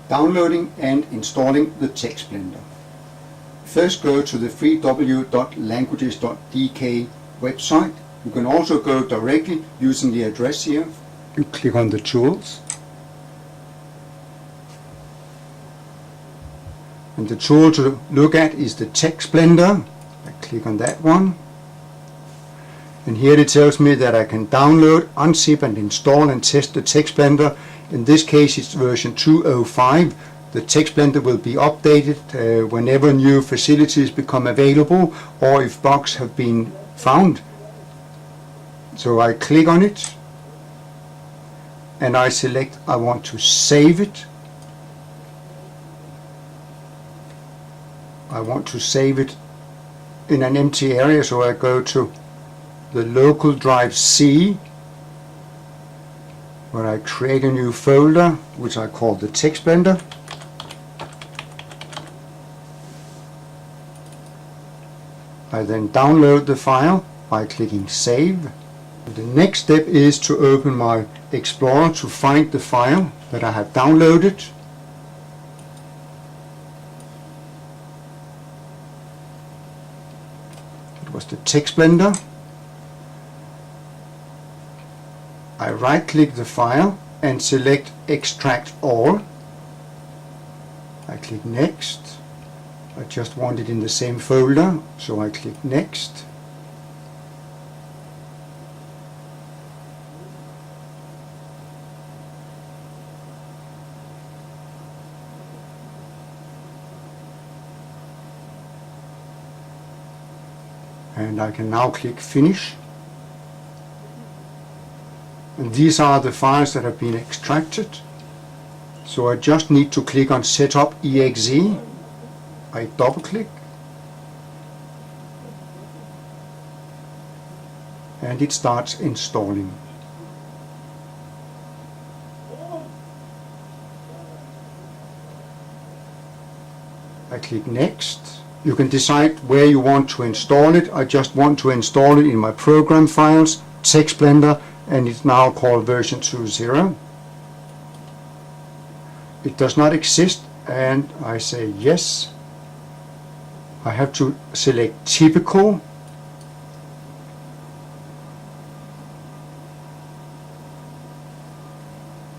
Downloading and installing the TextBlender. First go to the www.languages.dk website. You can also go directly using the address here. You click on the tools. And the tool to look at is the TextBlender. I click on that one. And here it tells me that I can download, unzip and install and test the TextBlender. In this case it's version 2.05. The TextBlender will be updated whenever new facilities become available or if bugs have been found. So I click on it and I select I want to save it. I want to save it in an empty area, so I go to the local drive C, where I create a new folder which I call the TextBlender. I then download the file by clicking Save. The next step is to open my Explorer to find the file that I have downloaded. It was the TextBlender. I right-click the file and select Extract All. I click Next. I just want it in the same folder, so I click Next. And I can now click Finish. And these are the files that have been extracted. So I just need to click on Setup exe. I double click. And it starts installing. I click Next. You can decide where you want to install it. I just want to install it in my program files, TextBlender, and it's now called version 2.0. It does not exist, and I say yes. I have to select Typical.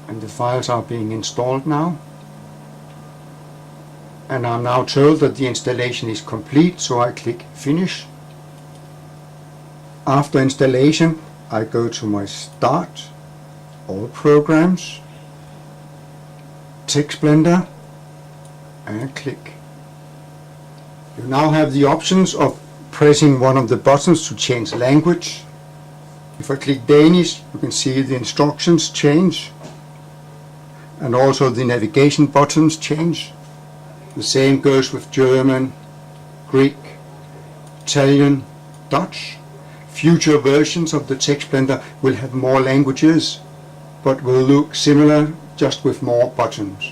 And the files are being installed now. And I'm now told that the installation is complete, so I click Finish. After installation, I go to my Start, All Programs, TextBlender, and click. You now have the options of pressing one of the buttons to change language. If I click Danish, you can see the instructions change, and also the navigation buttons change. The same goes with German, Greek, Italian, Dutch. Future versions of the TextBlender will have more languages, but will look similar, just with more buttons.